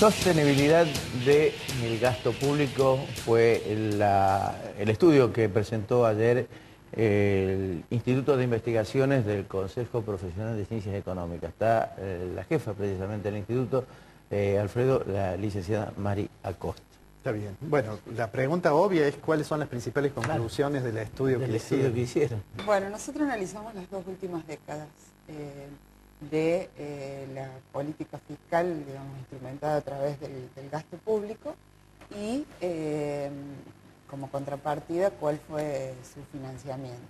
Sostenibilidad del gasto público fue el estudio que presentó ayer el Instituto de Investigaciones del Consejo Profesional de Ciencias Económicas. Está la jefa precisamente del instituto, Alfredo, la licenciada Mari Acosta. Está bien. Bueno, la pregunta obvia es cuáles son las principales conclusiones del estudio que hicieron. Bueno, nosotros analizamos las dos últimas décadas de la política fiscal, digamos, instrumentada a través del gasto público y como contrapartida cuál fue su financiamiento.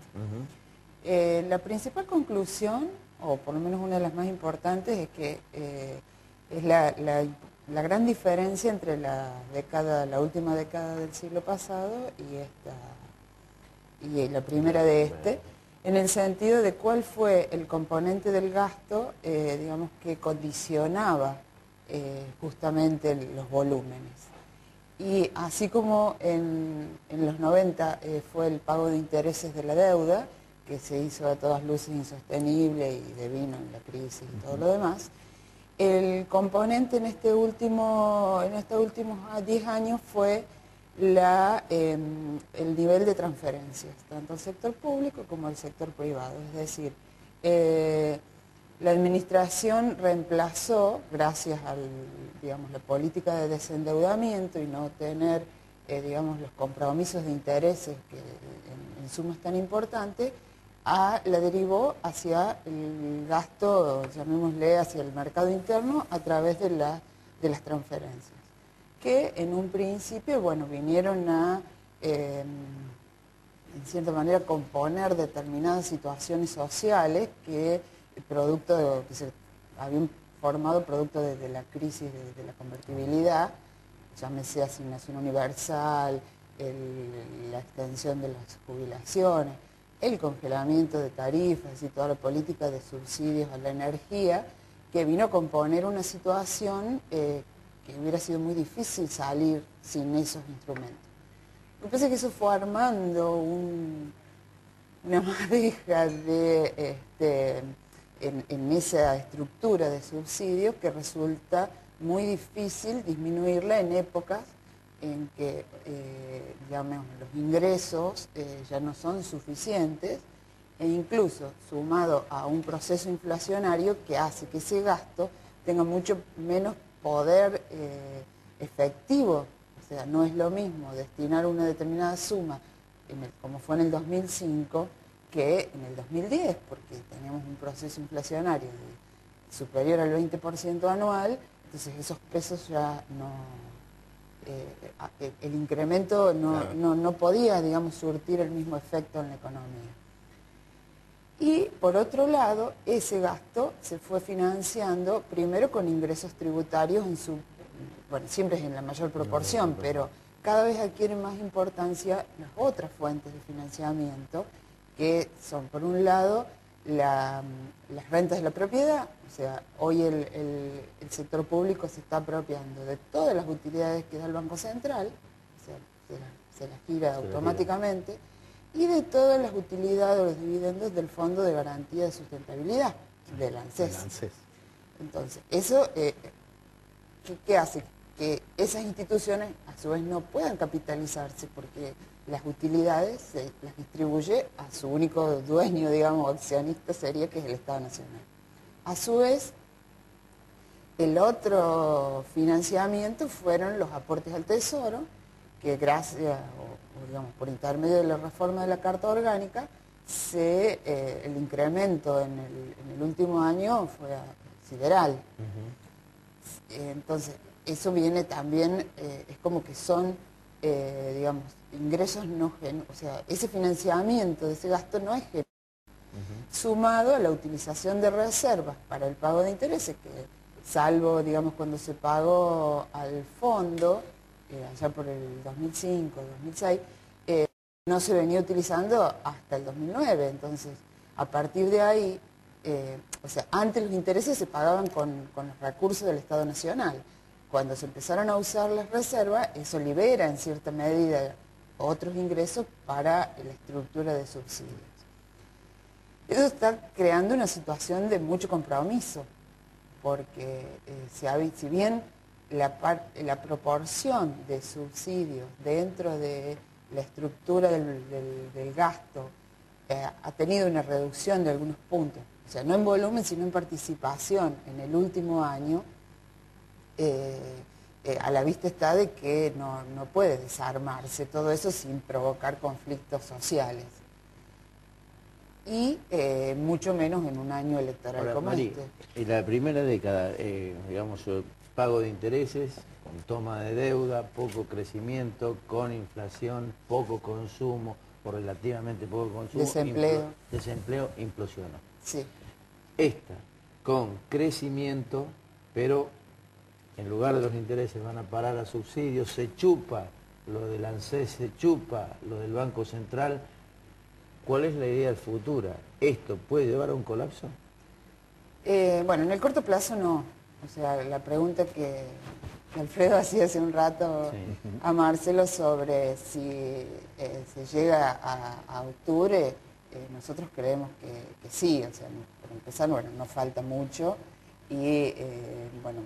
La principal conclusión, o por lo menos una de las más importantes, es que es la gran diferencia entre la última década del siglo pasado y la primera de este, en el sentido de cuál fue el componente del gasto, digamos, que condicionaba justamente los volúmenes. Y así como en los 90 fue el pago de intereses de la deuda, que se hizo a todas luces insostenible y devino en la crisis y todo lo demás, el componente en estos últimos 10 años fue el nivel de transferencias, tanto al sector público como al sector privado. Es decir, la administración reemplazó, gracias a la política de desendeudamiento y no tener digamos, los compromisos de intereses que en suma es tan importante, la derivó hacia el gasto, llamémosle, hacia el mercado interno a través de las transferencias, que en un principio, bueno, vinieron a, en cierta manera, componer determinadas situaciones sociales que se habían formado producto de la crisis de la convertibilidad, llámese asignación universal, la extensión de las jubilaciones, el congelamiento de tarifas y toda la política de subsidios a la energía, que vino a componer una situación que hubiera sido muy difícil salir sin esos instrumentos. Lo que pasa es que eso fue armando una madeja en esa estructura de subsidios que resulta muy difícil disminuirla en épocas en que los ingresos ya no son suficientes, e incluso sumado a un proceso inflacionario que hace que ese gasto tenga mucho menos poder efectivo. O sea, no es lo mismo destinar una determinada suma, como fue en el 2005, que en el 2010, porque teníamos un proceso inflacionario superior al 20% anual, entonces esos pesos ya no... el incremento no podía, digamos, surtir el mismo efecto en la economía. Y por otro lado, ese gasto se fue financiando primero con ingresos tributarios bueno, siempre es en la mayor proporción, pero cada vez adquieren más importancia las otras fuentes de financiamiento, que son, por un lado, las rentas de la propiedad. O sea, hoy el sector público se está apropiando de todas las utilidades que da el Banco Central, o sea, se las gira automáticamente, y de todas las utilidades o los dividendos del Fondo de Garantía de Sustentabilidad, del ANSES. Entonces, eso, ¿qué hace? Que esas instituciones a su vez no puedan capitalizarse porque las utilidades se las distribuye a su único dueño, digamos, accionista sería, que es el Estado Nacional. A su vez, el otro financiamiento fueron los aportes al Tesoro, que gracias, digamos, por intermedio de la reforma de la Carta Orgánica, el incremento en el último año fue sideral. Entonces, eso viene también, es como que son, digamos, ingresos no genuinos, o sea, ese financiamiento de ese gasto no es genuino, sumado a la utilización de reservas para el pago de intereses, que salvo, digamos, cuando se pagó al fondo, allá por el 2005, 2006, no se venía utilizando hasta el 2009, entonces, a partir de ahí, o sea, antes los intereses se pagaban con los recursos del Estado Nacional. Cuando se empezaron a usar las reservas, eso libera en cierta medida otros ingresos para la estructura de subsidios. Eso está creando una situación de mucho compromiso, porque si bien la proporción de subsidios dentro de la estructura del gasto ha tenido una reducción de algunos puntos, o sea, no en volumen, sino en participación en el último año. A la vista está de que no puede desarmarse todo eso sin provocar conflictos sociales. Y mucho menos en un año electoral. Ahora, como María, este. en la primera década, digamos, pago de intereses, con toma de deuda, poco crecimiento, con inflación, poco consumo, o relativamente poco consumo. Desempleo implosionó. Sí. Esta, con crecimiento, pero en lugar de los intereses van a parar a subsidios, se chupa lo del ANSES, se chupa lo del Banco Central. ¿Cuál es la idea futura? ¿Esto puede llevar a un colapso? Bueno, en el corto plazo no. O sea, la pregunta que Alfredo hacía hace un rato a Marcelo sobre si se llega a octubre, nosotros creemos que sí. O sea, por empezar, bueno, no falta mucho y, bueno,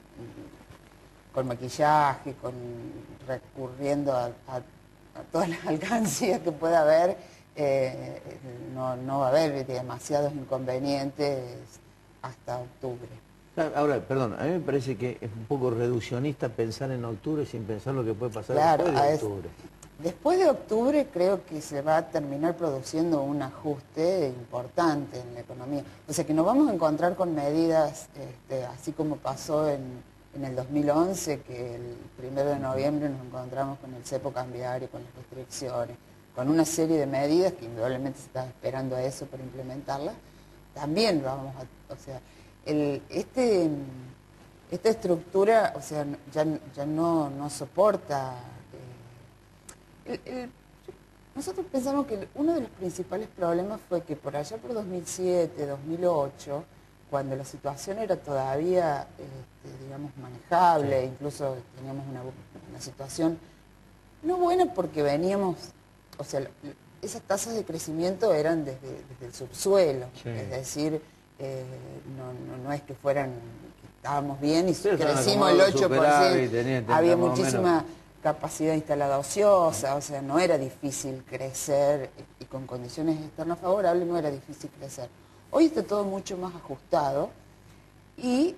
con maquillaje, recurriendo a todas las alcancías que pueda haber, no va a haber demasiados inconvenientes hasta octubre. Ahora, perdón, a mí me parece que es un poco reduccionista pensar en octubre sin pensar lo que puede pasar después de octubre. Después de octubre creo que se va a terminar produciendo un ajuste importante en la economía. O sea que nos vamos a encontrar con medidas, así como pasó en el 2011, que el 1 de noviembre nos encontramos con el cepo cambiario, con las restricciones, con una serie de medidas que indudablemente se está esperando a eso para implementarlas. También vamos a... O sea, esta estructura, o sea, ya no soporta... nosotros pensamos que uno de los principales problemas fue que por allá por 2007, 2008, cuando la situación era todavía, digamos, manejable, sí, incluso teníamos una situación no buena porque veníamos, o sea, esas tasas de crecimiento eran desde el subsuelo, sí, es decir, no es que fueran, que estábamos bien y sí, crecimos el 8%, había muchísima capacidad instalada ociosa, o sea, no era difícil crecer y con condiciones externas favorables no era difícil crecer. Hoy está todo mucho más ajustado y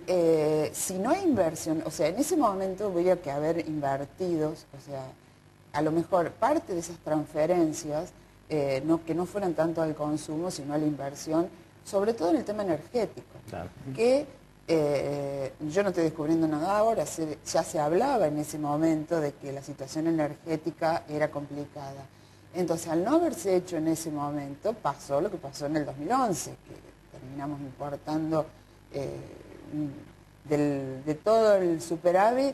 si no hay inversión, o sea, en ese momento hubiera que haber invertidos, o sea, a lo mejor parte de esas transferencias, que no fueran tanto al consumo, sino a la inversión, sobre todo en el tema energético, claro, que yo no estoy descubriendo nada ahora, ya se hablaba en ese momento de que la situación energética era complicada. Entonces, al no haberse hecho en ese momento, pasó lo que pasó en el 2011, que terminamos importando de todo el superávit,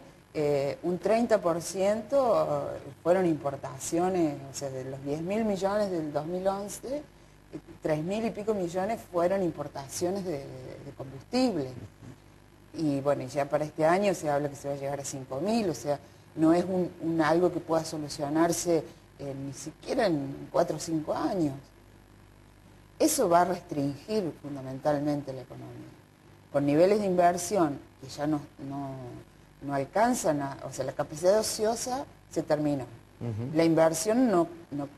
un 30% fueron importaciones, o sea, de los 10.000 millones del 2011, 3.000 y pico millones fueron importaciones de combustible. Y bueno, ya para este año se habla que se va a llegar a 5.000, o sea, no es algo que pueda solucionarse ni siquiera en 4 o 5 años. Eso va a restringir fundamentalmente la economía. Con niveles de inversión que ya no alcanzan, o sea, la capacidad ociosa se terminó. La inversión no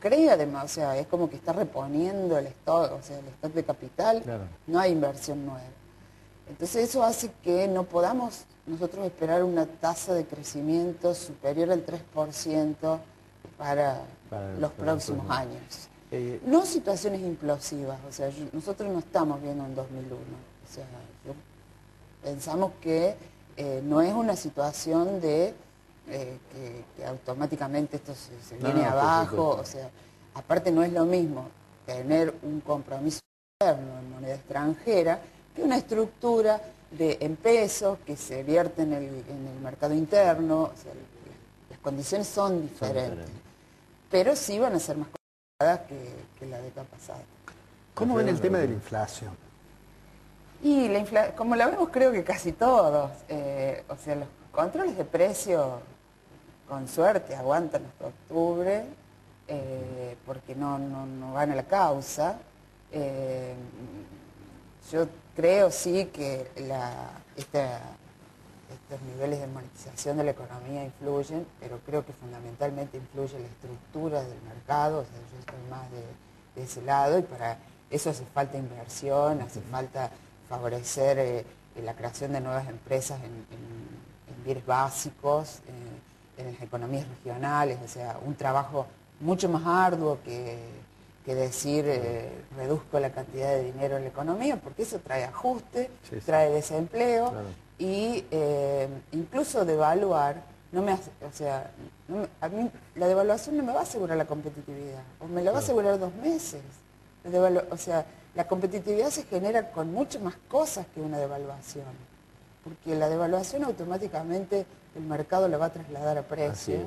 crea además, o sea, es como que está reponiendo el stock, o sea, el stock de capital, claro, no hay inversión nueva. Entonces eso hace que no podamos nosotros esperar una tasa de crecimiento superior al 3% para los próximos años. No situaciones implosivas, o sea, nosotros no estamos viendo en 2001, o sea, pensamos que no es una situación de que automáticamente esto se viene abajo, o sea, aparte no es lo mismo tener un compromiso interno en moneda extranjera que una estructura en pesos que se vierte en el mercado interno, o sea, las condiciones son diferentes, pero sí van a ser más complicadas que la década pasada. ¿Cómo ven el tema de la inflación? Y como la vemos creo que casi todos, o sea, los controles de precio con suerte aguantan hasta octubre, porque no van a la causa. Yo creo sí que los niveles de monetización de la economía influyen, pero creo que fundamentalmente influye la estructura del mercado, o sea, yo estoy más de ese lado, y para eso hace falta inversión, hace falta favorecer la creación de nuevas empresas en bienes básicos, en las economías regionales, o sea, un trabajo mucho más arduo que decir reduzco la cantidad de dinero en la economía, porque eso trae ajuste, sí, trae desempleo, claro. y incluso devaluar, no me hace, o sea, a mí la devaluación no me va a asegurar la competitividad, o me la va a asegurar 2 meses. O sea, la competitividad se genera con muchas más cosas que una devaluación, porque la devaluación automáticamente el mercado la va a trasladar a precios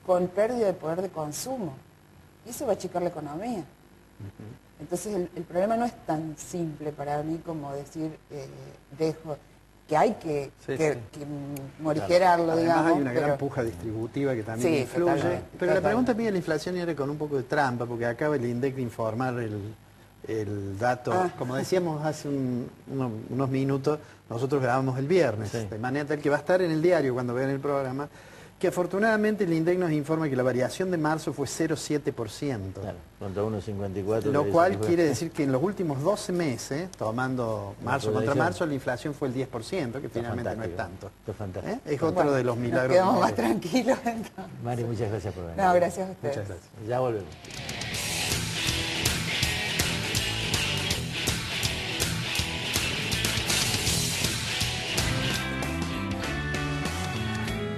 con pérdida de poder de consumo, y eso va a achicar la economía. Entonces el problema no es tan simple para mí como decir, dejo, que hay que morigerarlo, Además, digamos. hay una gran puja distributiva que también influye. Totalmente, pero la pregunta mía de la inflación era con un poco de trampa, porque acaba el INDEC de informar el dato. Como decíamos hace unos minutos, nosotros grabamos el viernes, de manera tal que va a estar en el diario cuando vean el programa, que afortunadamente el INDEC nos informa que la variación de marzo fue 0,7%. Claro, contra 1,54. Lo cual quiere decir que en los últimos 12 meses, tomando marzo contra marzo, la inflación fue el 10%, que finalmente no es tanto. Esto es fantástico. Es otro de los milagros. Nos quedamos más tranquilos entonces. Mari, muchas gracias por venir. No, gracias a ustedes. Muchas gracias. Ya volvemos.